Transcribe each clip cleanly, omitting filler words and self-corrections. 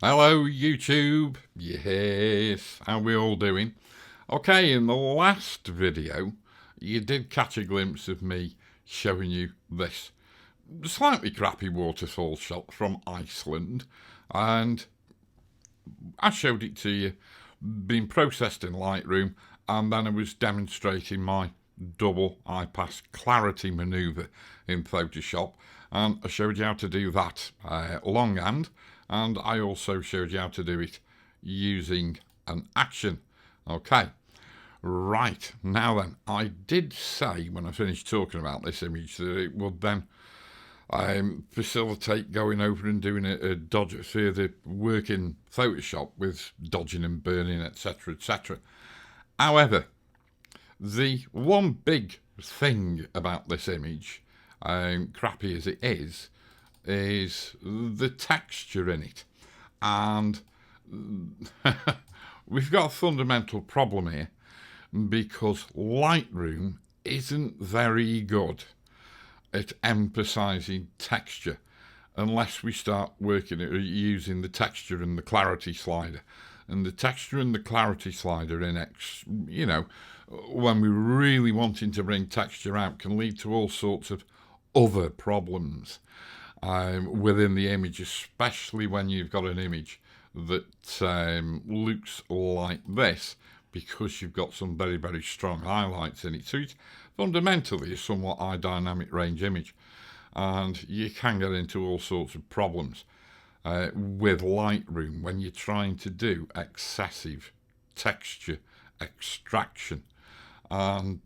Hello YouTube, yes, how we all doing? Okay, in the last video you did catch a glimpse of me showing you this slightly crappy waterfall shot from Iceland, and I showed it to you being processed in Lightroom, and then I was demonstrating my double IPAS clarity manoeuvre in Photoshop, and I showed you how to do that longhand, and I also showed you how to do it using an action. Okay, right, now then, I did say when I finished talking about this image that it would then facilitate going over and doing a dodge further work in Photoshop with dodging and burning, etc, etc. However, the one big thing about this image, crappy as it is the texture in it. And we've got a fundamental problem here because Lightroom isn't very good at emphasizing texture unless we start working at using the texture and the clarity slider. And the texture and the clarity slider when we're really wanting to bring texture out, can lead to all sorts of other problems within the image, especially when you've got an image that looks like this, because you've got some very, very strong highlights in it. So it's fundamentally a somewhat high dynamic range image, and you can get into all sorts of problems with Lightroom when you're trying to do excessive texture extraction. And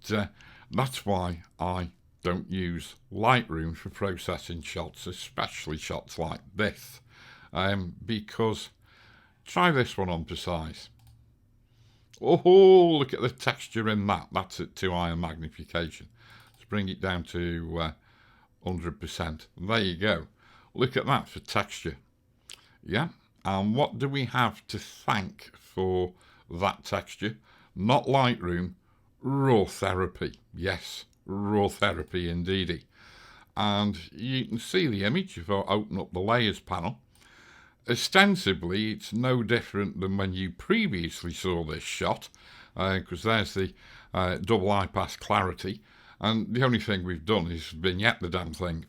that's why I don't use Lightroom for processing shots, especially shots like this, because try this one on for size. Oh, look at the texture in that. That's at too high a magnification. Let's bring it down to 100%. There you go. Look at that for texture. Yeah, and what do we have to thank for that texture? Not Lightroom, Raw Therapee. Yes, Raw Therapee indeedy. And you can see the image if I open up the layers panel. Ostensibly, it's no different than when you previously saw this shot, because there's the double IPAS clarity, and the only thing we've done is vignette the damn thing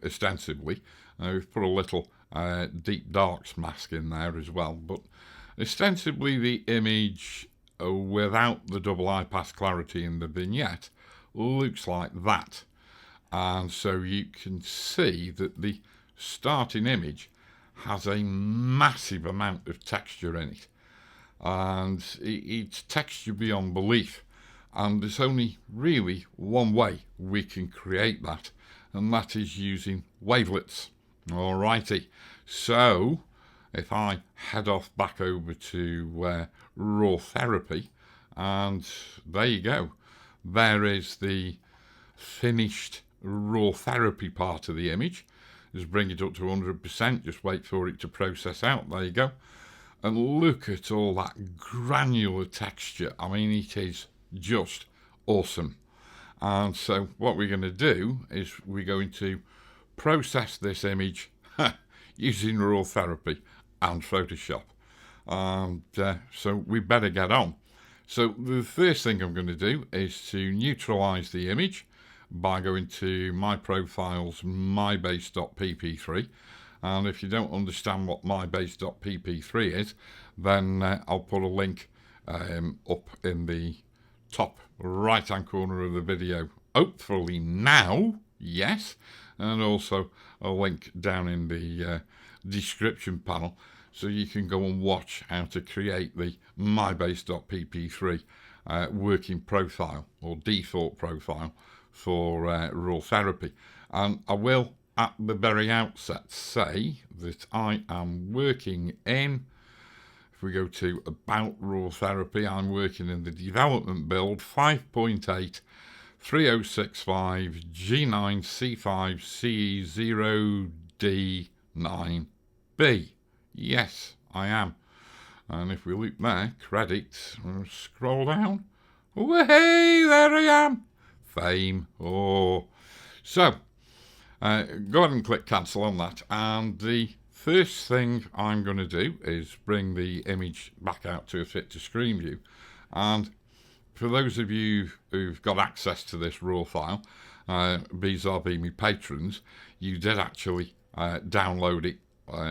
ostensibly. We've put a little deep darks mask in there as well, but ostensibly the image without the double IPAS clarity in the vignette looks like that. And so you can see that the starting image has a massive amount of texture in it, and it's texture beyond belief, and there's only really one way we can create that, and that is using wavelets. Alrighty, so if I head off back over to Raw Therapee, and there you go, there is the finished Raw Therapee part of the image. Just bring it up to 100%, just wait for it to process out. There you go. And look at all that granular texture. I mean, it is just awesome. And so what we're going to do is we're going to process this image using Raw Therapee and Photoshop. And so we better get on. So the first thing I'm going to do is to neutralize the image by going to My Profiles, mybase.pp3. And if you don't understand what mybase.pp3 is, then I'll put a link up in the top right hand corner of the video, hopefully now, yes, and also a link down in the description panel, so you can go and watch how to create the mybase.pp3 working profile or default profile for Raw Therapee. And I will at the very outset say that I am working in, if we go to About Raw Therapee, I'm working in the development build 5.8 3065 G9C5 CE0D9B. Yes, I am. And if we look there, credits, scroll down. Oh, hey, there I am. Fame. Oh. So, go ahead and click cancel on that. And the first thing I'm going to do is bring the image back out to a fit to screen view. And for those of you who've got access to this raw file, vis-a-vis me patrons, you did actually download it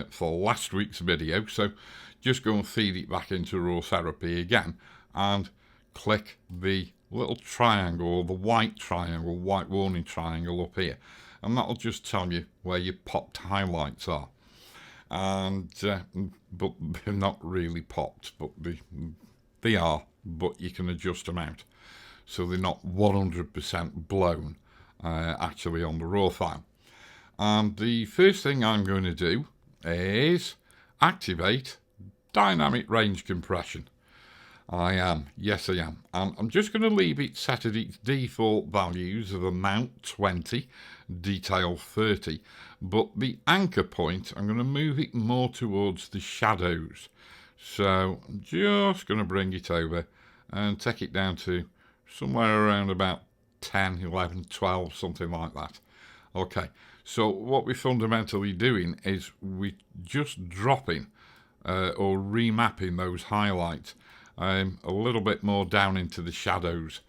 for last week's video. So just go and feed it back into Raw Therapee again and click the little triangle, or the white triangle, white warning triangle up here, and that'll just tell you where your popped highlights are. And but they're not really popped, but they are, but you can adjust them out so they're not 100% blown actually on the raw file. And the first thing I'm going to do is activate dynamic range compression. I am, yes I am. I'm just going to leave it set at its default values of amount 20, detail 30, but the anchor point, I'm going to move it more towards the shadows. So I'm just going to bring it over and take it down to somewhere around about 10, 11, 12, something like that. Okay, so what we're fundamentally doing is we're just dropping or remapping those highlights a little bit more down into the shadows.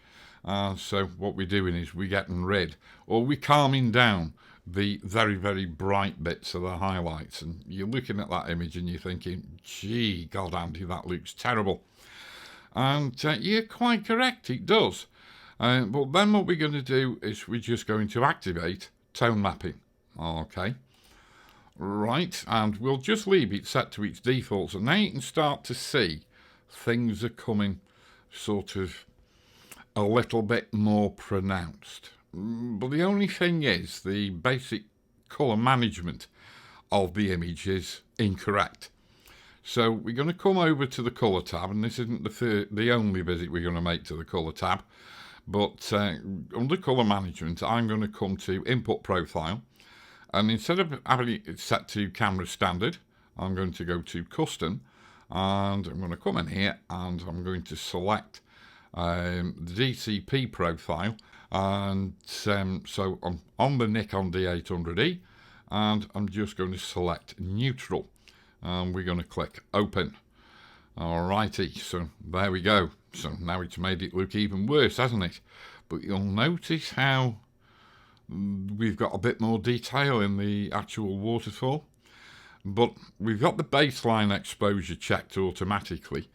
So what we're doing is we're getting rid, or we're calming down the very, very bright bits of the highlights. And you're looking at that image and you're thinking, gee, God, Andy, that looks terrible. And you're quite correct, it does. But then what we're going to do is we're just going to activate tone mapping. Okay. Right, and we'll just leave it set to its defaults. And now you can start to see things are coming sort of a little bit more pronounced. But the only thing is, the basic colour management of the image is incorrect. So we're going to come over to the colour tab, and this isn't the only visit we're going to make to the colour tab, but under colour management I'm going to come to input profile, and instead of having it set to camera standard, I'm going to go to custom, and I'm going to come in here and I'm going to select the DCP profile, and so I'm on the Nikon D800E, and I'm just going to select neutral, and we're going to click open. Alrighty, so there we go. So now it's made it look even worse, hasn't it? But you'll notice how we've got a bit more detail in the actual waterfall. But we've got the baseline exposure checked automatically,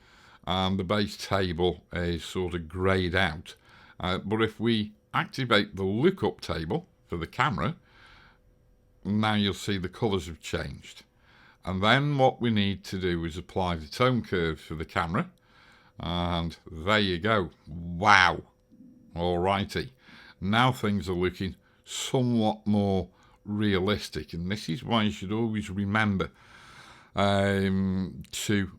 and the base table is sort of greyed out. But if we activate the lookup table for the camera, now you'll see the colours have changed. And then what we need to do is apply the tone curve for the camera, and there you go. Wow. Alrighty. Now things are looking somewhat more realistic, and this is why you should always remember to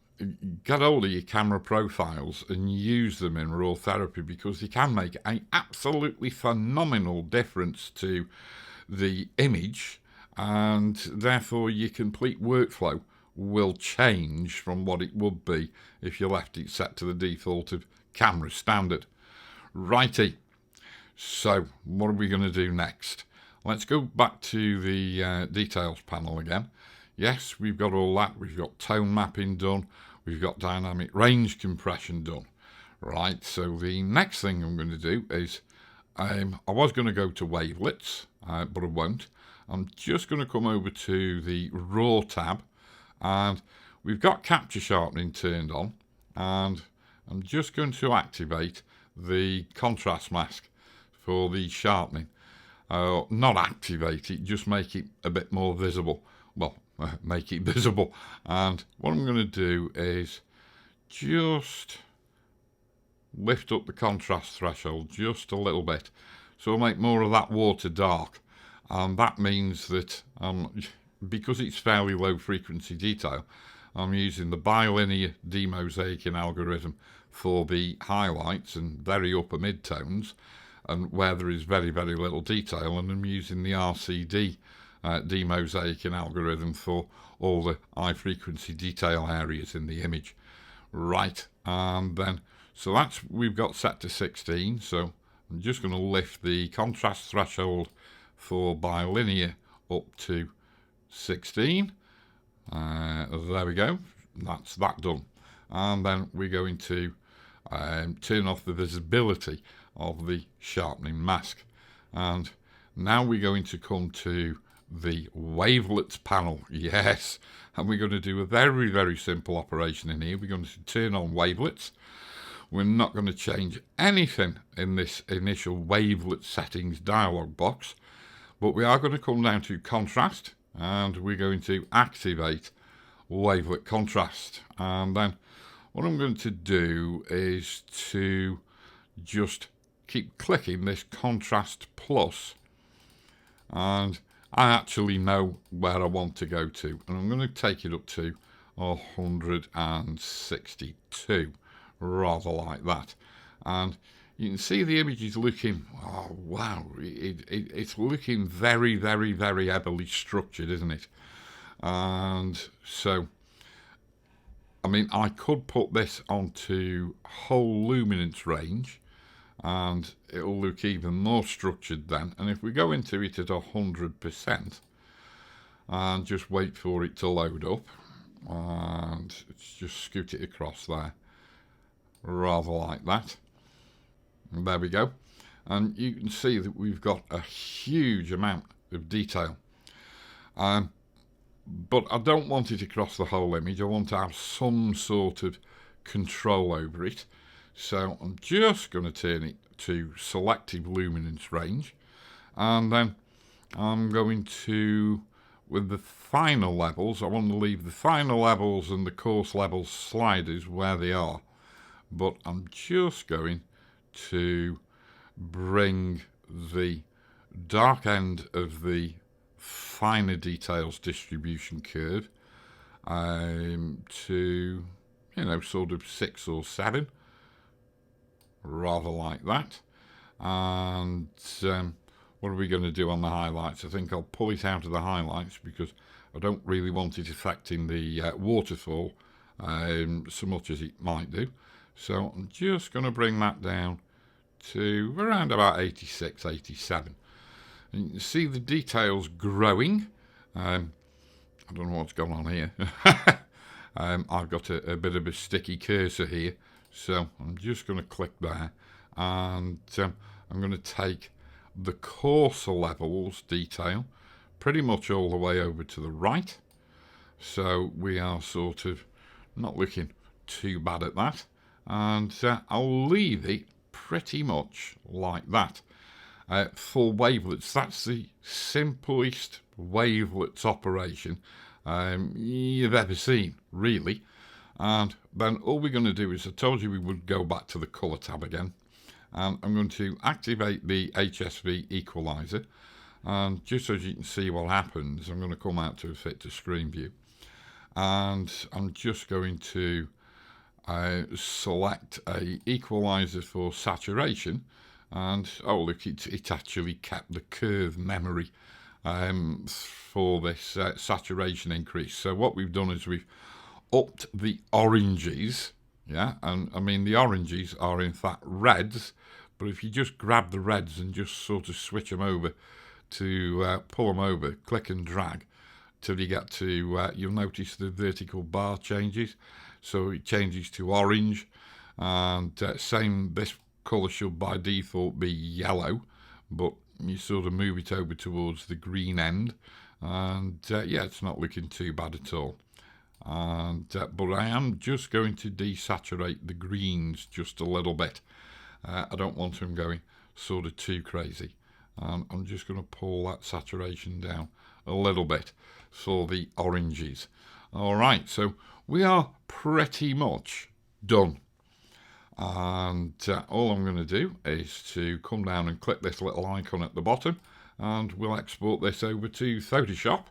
get hold of your camera profiles and use them in Raw Therapee, because they can make an absolutely phenomenal difference to the image, and therefore your complete workflow will change from what it would be if you left it set to the default of camera standard. Righty, so what are we going to do next? Let's go back to the details panel again. Yes, we've got all that. We've got tone mapping done. We've got dynamic range compression done. Right, so the next thing I'm going to do is, I was going to go to Wavelets, but I won't. I'm just going to come over to the Raw tab, and we've got Capture Sharpening turned on, and I'm just going to activate the contrast mask for the sharpening. Not activate it, just make it a bit more visible. Well, make it visible. And what I'm going to do is just lift up the contrast threshold just a little bit, so I'll make more of that water dark. And that means that because it's fairly low frequency detail, I'm using the bilinear demosaicing algorithm for the highlights and very upper mid-tones, and where there is very, very little detail, and I'm using the RCD demosaicing algorithm for all the high frequency detail areas in the image. Right, and then, so that's, we've got set to 16, so I'm just going to lift the contrast threshold for bilinear up to 16. There we go, that's that done. And then we're going to turn off the visibility of the sharpening mask. And now we're going to come to the Wavelets panel, yes, and we're going to do a very, very simple operation in here. We're going to turn on Wavelets. We're not going to change anything in this initial Wavelet settings dialog box, but we are going to come down to contrast, and we're going to activate Wavelet contrast. And then what I'm going to do is to just keep clicking this contrast plus, and I actually know where I want to go to, and I'm going to take it up to 162, rather like that. And you can see the image is looking, oh wow, it's looking very, very, very heavily structured, isn't it? And so, I mean, I could put this onto whole luminance range, and it'll look even more structured then. And if we go into it at 100% and just wait for it to load up, and just scoot it across there, rather like that. And there we go. And you can see that we've got a huge amount of detail. But I don't want it across the whole image. I want to have some sort of control over it. So I'm just going to turn it to selective luminance range, and then I'm going to, with the final levels, I want to leave the final levels and the coarse levels sliders where they are, but I'm just going to bring the dark end of the finer details distribution curve to, you know, sort of 6 or 7, rather like that. And what are we going to do on the highlights? I think I'll pull it out of the highlights because I don't really want it affecting the waterfall so much as it might do. So I'm just going to bring that down to around about 86, 87. And you can see the details growing. I don't know what's going on here. I've got a bit of a sticky cursor here. So I'm just going to click there, and I'm going to take the coarser levels detail pretty much all the way over to the right. So we are sort of not looking too bad at that. And I'll leave it pretty much like that. For wavelets, that's the simplest wavelets operation you've ever seen, really. And then all we're going to do is, I told you we would go back to the colour tab again, and I'm going to activate the HSV Equaliser, and just so you can see what happens, I'm going to come out to a fit to screen view, and I'm just going to select a equaliser for saturation, and oh look, it actually kept the curve memory for this saturation increase. So what we've done is we've upped the oranges, yeah, and I mean the oranges are in fact reds, but if you just grab the reds and just sort of switch them over to pull them over, click and drag till you get to, you'll notice the vertical bar changes, so it changes to orange, and same, this colour should by default be yellow, but you sort of move it over towards the green end, and yeah, it's not looking too bad at all. And but I am just going to desaturate the greens just a little bit. I don't want them going sort of too crazy. I'm just going to pull that saturation down a little bit for the oranges. All right, so we are pretty much done. And all I'm going to do is to come down and click this little icon at the bottom, and we'll export this over to Photoshop.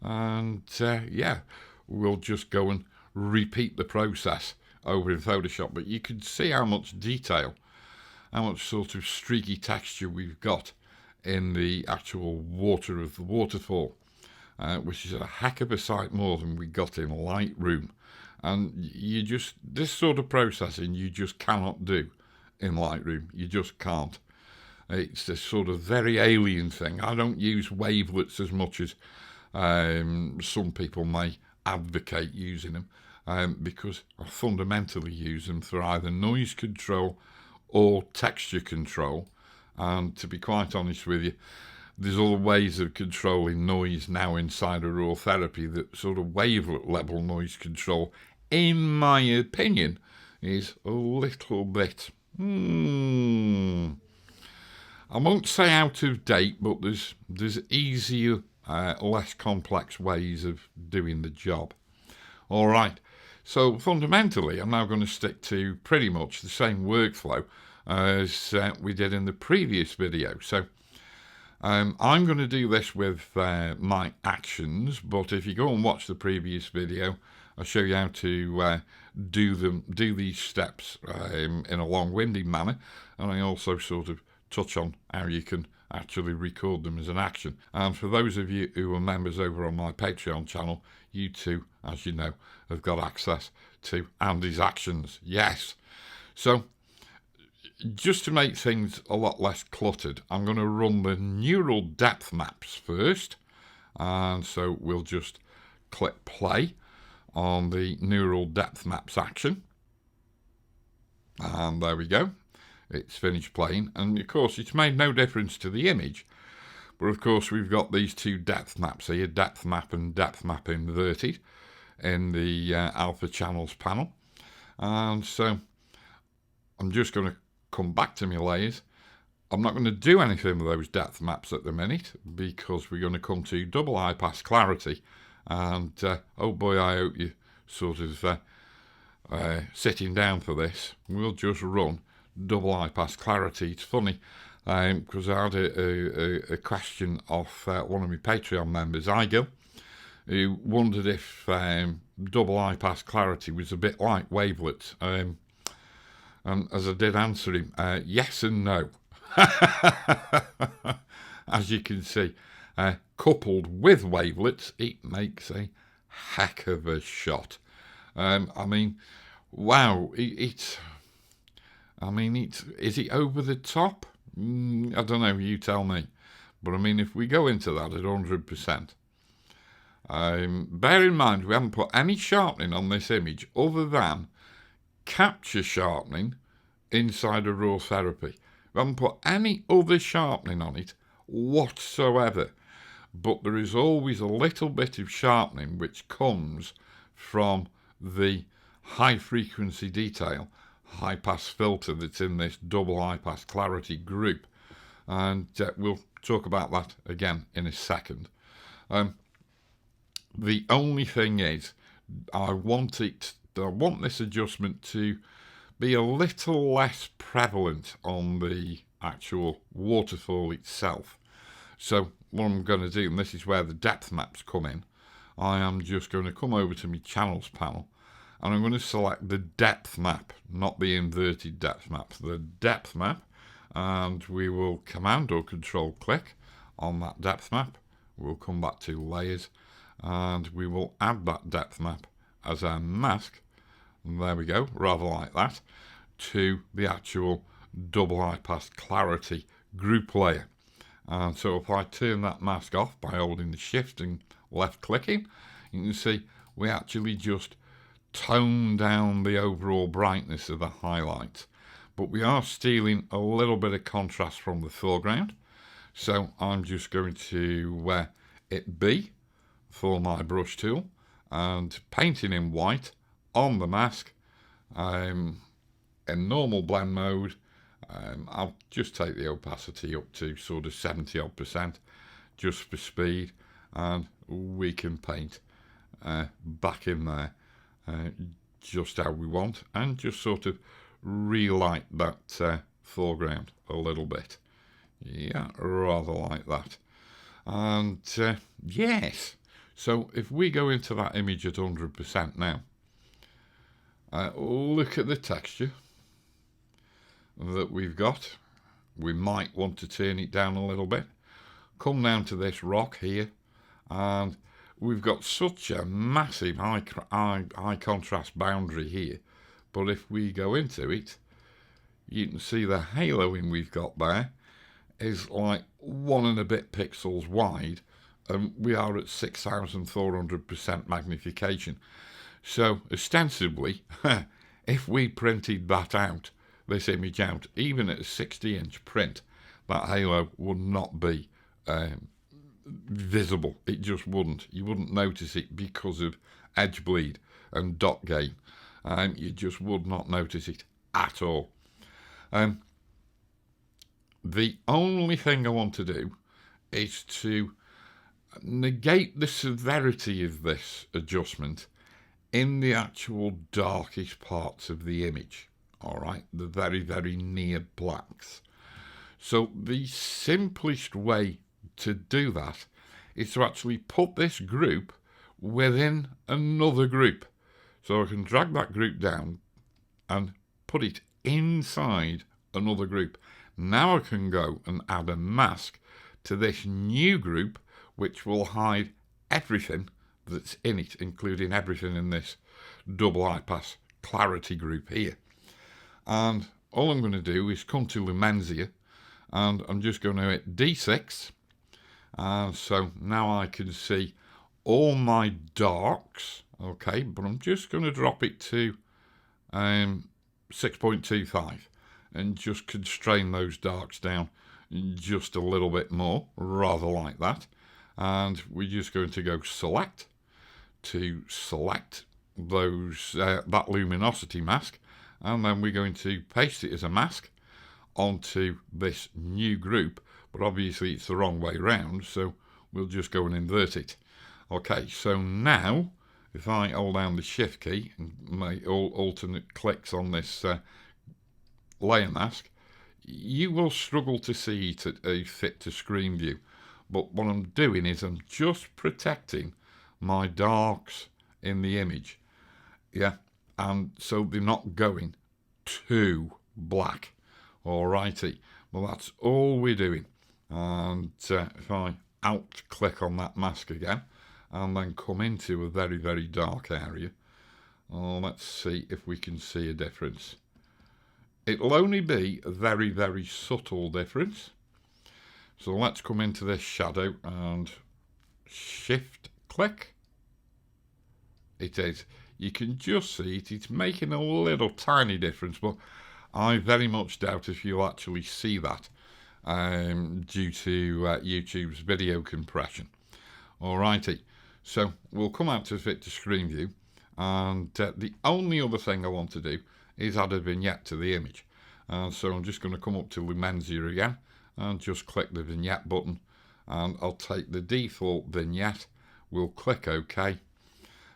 And yeah, we'll just go and repeat the process over in Photoshop. But you can see how much detail, how much sort of streaky texture we've got in the actual water of the waterfall, which is a heck of a sight more than we got in Lightroom. And you just, this sort of processing you just cannot do in Lightroom. You just can't. It's this sort of very alien thing. I don't use wavelets as much as some people may advocate using them because I fundamentally use them for either noise control or texture control. And to be quite honest with you, there's other ways of controlling noise now inside of Raw Therapee that sort of wavelet level noise control, in my opinion, is a little bit, I won't say out of date, but there's easier, less complex ways of doing the job. All right, so fundamentally, I'm now going to stick to pretty much the same workflow as we did in the previous video. So I'm going to do this with my actions, but if you go and watch the previous video, I'll show you how to do these steps in a long-winded manner, and I also sort of touch on how you can actually record them as an action. And for those of you who are members over on my Patreon channel, you too, as you know, have got access to Andy's actions. Yes. So just to make things a lot less cluttered, I'm going to run the neural depth maps first. And so we'll just click play on the neural depth maps action. And there we go. It's finished playing. And of course, it's made no difference to the image. But of course, we've got these two depth maps here, depth map and depth map inverted, in the alpha channels panel. And so I'm just going to come back to my layers. I'm not going to do anything with those depth maps at the minute because we're going to come to double high pass clarity. And oh boy, I hope you sort of sitting down for this. We'll just run double high pass clarity. It's funny because I had a question off one of my Patreon members, Igil, who wondered if double high pass clarity was a bit like Wavelets. And as I did answer him, yes and no. As you can see, coupled with Wavelets, it makes a heck of a shot. I mean, wow, is it over the top? I don't know, you tell me. But I mean, if we go into that at 100%, bear in mind we haven't put any sharpening on this image other than capture sharpening inside of Raw Therapee. We haven't put any other sharpening on it whatsoever. But there is always a little bit of sharpening which comes from the high frequency detail high pass filter that's in this double high pass clarity group, and we'll talk about that again in a second. The only thing is, I want this adjustment to be a little less prevalent on the actual waterfall itself. So what I'm going to do, and this is where the depth maps come in, I am just going to come over to my channels panel, and I'm going to select the depth map, not the inverted depth map, the depth map, and we will command or control click on that depth map. We'll come back to layers, and we will add that depth map as a mask. And there we go, rather like that, to the actual double high pass clarity group layer. And so if I turn that mask off by holding the shift and left clicking, you can see we actually just tone down the overall brightness of the highlights. But we are stealing a little bit of contrast from the foreground. So I'm just going to hit B for my brush tool and painting in white on the mask. In normal blend mode, I'll just take the opacity up to sort of 70% just for speed, and we can paint back in there just how we want, and just sort of relight that foreground a little bit. Yeah, rather like that. And yes, so if we go into that image at 100% now, look at the texture that we've got. We might want to turn it down a little bit. Come down to this rock here, and we've got such a massive high contrast boundary here. But if we go into it, you can see the haloing we've got there is like 1 and a bit pixels wide we are at 6,400% magnification. So ostensibly, if we printed that out, this image out, even at a 60-inch print, that halo would not be visible. It just wouldn't. You wouldn't notice it because of edge bleed and dot gain. You just would not notice it at all. The only thing I want to do is to negate the severity of this adjustment in the actual darkest parts of the image. All right, the very, very near blacks. So the simplest way to do that is to actually put this group within another group. So I can drag that group down and put it inside another group. Now I can go and add a mask to this new group, which will hide everything that's in it, including everything in this double IPAS clarity group here. And all I'm going to do is come to Lumenzia, and I'm just going to hit D6. And so now I can see all my darks, okay, but I'm just going to drop it to 6.25 and just constrain those darks down just a little bit more, rather like that. And we're just going to go select to select those that luminosity mask, and then we're going to paste it as a mask onto this new group, but obviously it's the wrong way round, so we'll just go and invert it. Okay, so now if I hold down the shift key and make all alternate clicks on this layer mask, you will struggle to see it at a fit to screen view. But what I'm doing is I'm just protecting my darks in the image. Yeah, and so they're not going too black. Alrighty, well that's all we're doing. And if I alt click on that mask again and then come into a very, very dark area, let's see if we can see a difference. It'll only be a very, very subtle difference. So let's come into this shadow and shift click. It is. You can just see it. It's making a little tiny difference, but I very much doubt if you'll actually see that due to YouTube's video compression. Alrighty, so we'll come out to fit to screen view, and the only other thing I want to do is add a vignette to the image. So I'm just going to come up to Lumenzia again and just click the vignette button, and I'll take the default vignette, we'll click OK,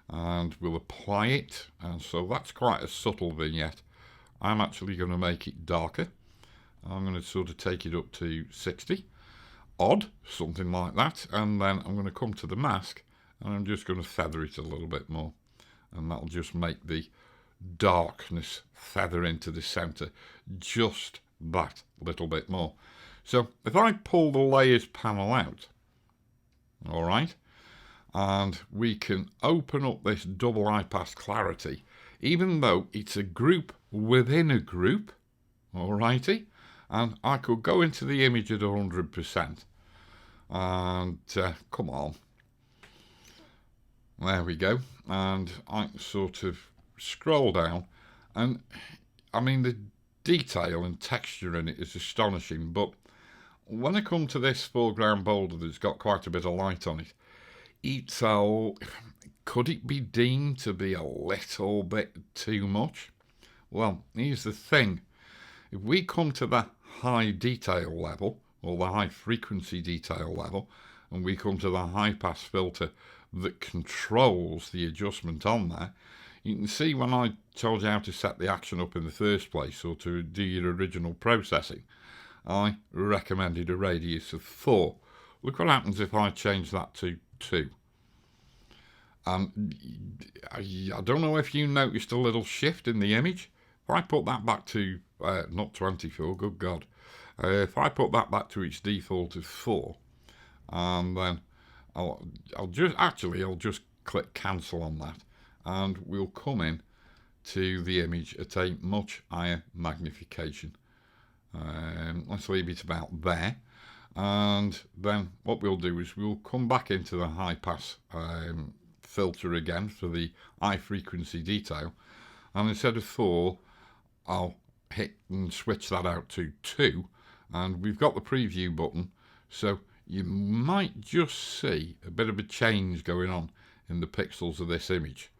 and we'll apply it. And so that's quite a subtle vignette. I'm actually going to make it darker. I'm going to sort of take it up to 60 odd, something like that, and then I'm going to come to the mask and I'm just going to feather it a little bit more, and that'll just make the darkness feather into the center just that little bit more. So if I pull the layers panel out, all right, and we can open up this double IPAS clarity, even though it's a group within a group, alrighty, and I could go into the image at 100%, and come on, there we go, and I sort of scroll down, and I mean the detail and texture in it is astonishing, but when I come to this foreground boulder that's got quite a bit of light on it, it's all, could it be deemed to be a little bit too much? Well, here's the thing. If we come to the high detail level, or the high frequency detail level, and we come to the high pass filter that controls the adjustment on there, you can see when I told you how to set the action up in the first place, or to do your original processing, I recommended a radius of 4. Look what happens if I change that to 2. I don't know if you noticed a little shift in the image. If I put that back to, not 24, good God. If I put that back to its default of 4, and then I'll just click cancel on that, and we'll come in to the image at a much higher magnification. Let's leave it about there, and then what we'll do is we'll come back into the high pass filter again for the high frequency detail, and instead of 4 I'll hit and switch that out to 2, and we've got the preview button, so you might just see a bit of a change going on in the pixels of this image.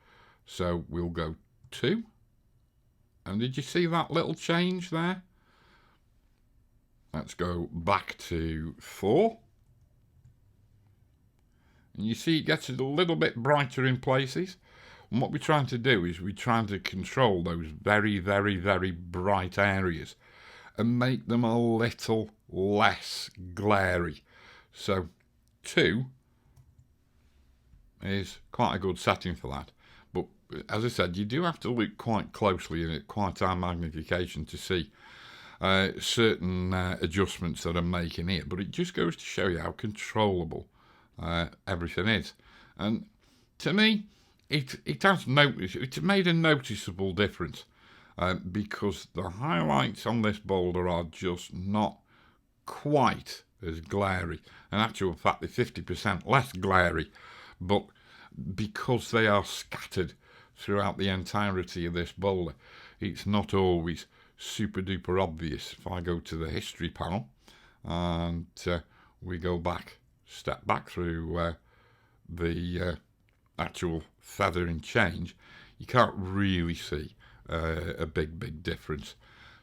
So we'll go 2, and did you see that little change there? Let's go back to 4, and you see it gets a little bit brighter in places. And what we're trying to do is we're trying to control those very, very, very bright areas and make them a little less glary. So 2 is quite a good setting for that. But as I said, you do have to look quite closely and at quite high magnification to see certain adjustments that I'm making here. But it just goes to show you how controllable everything is. And to me, it's made a noticeable difference because the highlights on this boulder are just not quite as glary. In actual fact, they're 50% less glary, but because they are scattered throughout the entirety of this boulder, it's not always super duper obvious. If I go to the history panel and we go back, step back through the actual feathering change, you can't really see a big difference.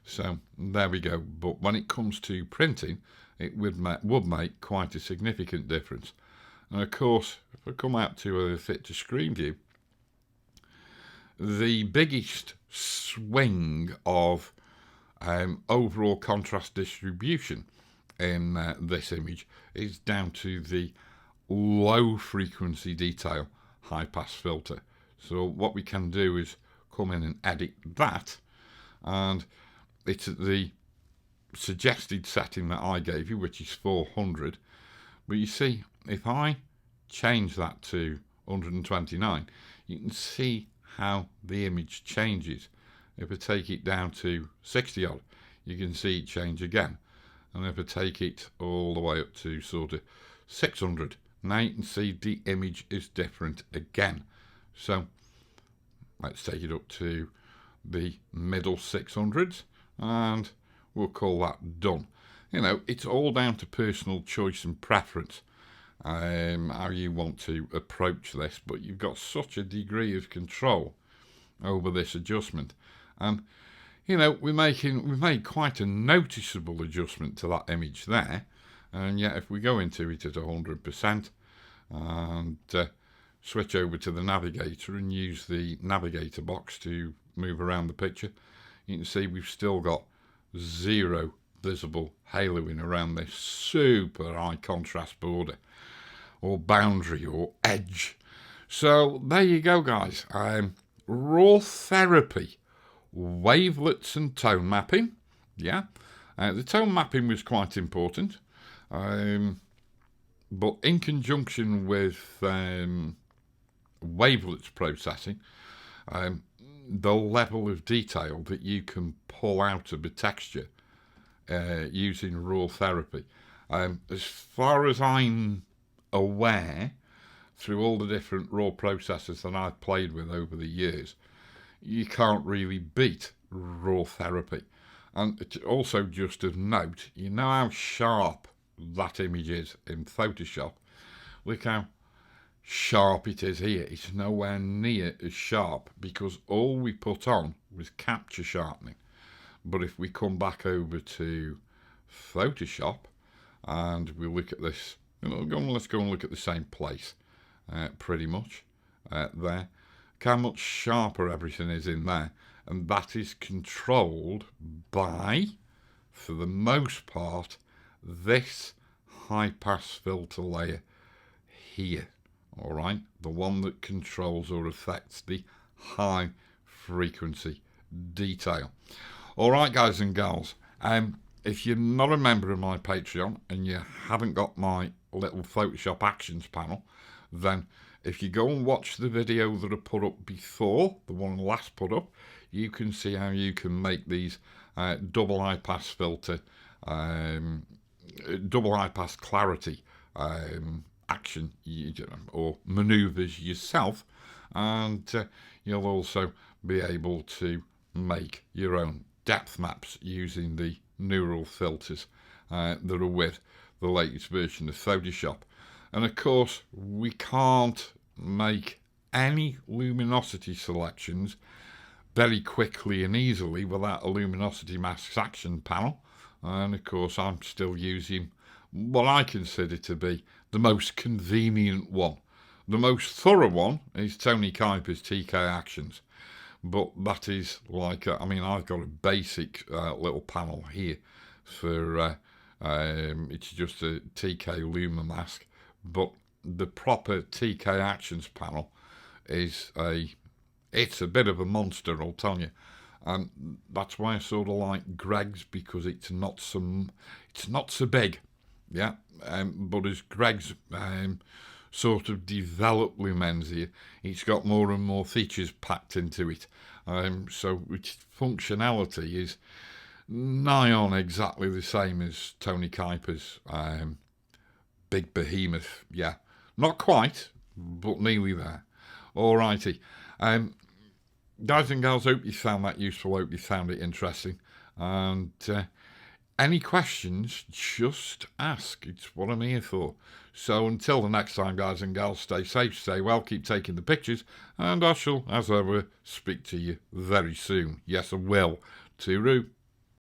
So there we go. But when it comes to printing, it would make quite a significant difference. And of course, if I come out to a fit to screen view, the biggest swing of overall contrast distribution in this image is down to the low frequency detail high pass filter. So what we can do is come in and edit that, and it's at the suggested setting that I gave you, which is 400. But you see, if I change that to 129, you can see how the image changes. If I take it down to 60 odd, you can see it change again. And if I take it all the way up to sort of 600, now you can see the image is different again. So let's take it up to the middle 600s, and we'll call that done. You know, it's all down to personal choice and preference, how you want to approach this, but you've got such a degree of control over this adjustment. And you know, we've made quite a noticeable adjustment to that image there, and yet if we go into it at 100% and switch over to the navigator and use the navigator box to move around the picture, you can see we've still got 0 visible haloing around this super high contrast border or boundary or edge. So there you go, guys. Raw Therapee, wavelets and tone mapping. Yeah, the tone mapping was quite important, but in conjunction with wavelets processing, the level of detail that you can pull out of a texture using Raw Therapee, as far as I'm aware, through all the different raw processors that I've played with over the years, you can't really beat Raw Therapee. And it's also just of note, you know how sharp that image is in Photoshop. Look how sharp it is here. It's nowhere near as sharp because all we put on was capture sharpening. But if we come back over to Photoshop and we look at this, let's go and look at the same place, pretty much there. Look how much sharper everything is in there, and that is controlled by, for the most part, this high pass filter layer here. All right, the one that controls or affects the high frequency detail. All right, guys and gals, if you're not a member of my Patreon and you haven't got my little Photoshop actions panel, then if you go and watch the video that I put up before, the one last put up, you can see how you can make these double high pass filter double high pass clarity action or maneuvers yourself, and you'll also be able to make your own depth maps using the neural filters that are with the latest version of Photoshop. And of course, we can't make any luminosity selections very quickly and easily without a luminosity masks action panel. And of course, I'm still using what I consider to be the most convenient one. The most thorough one is Tony Kuiper's TK Actions, but that is like, I've got a basic little panel here for, it's just a TK Luma mask, but the proper TK Actions panel is it's a bit of a monster, I'll tell you. That's why I sort of like Greg's, because it's not so big, yeah. But as Greg's sort of developed Lumenzia, it's got more and more features packed into it. So its functionality is nigh on exactly the same as Tony Kuiper's big behemoth. Yeah, not quite, but nearly there. Alrighty. Guys and girls, hope you found that useful, hope you found it interesting. And any questions, just ask. It's what I'm here for. So until the next time, guys and girls, stay safe, stay well, keep taking the pictures, and I shall, as ever, speak to you very soon. Yes, I will. Tooroo.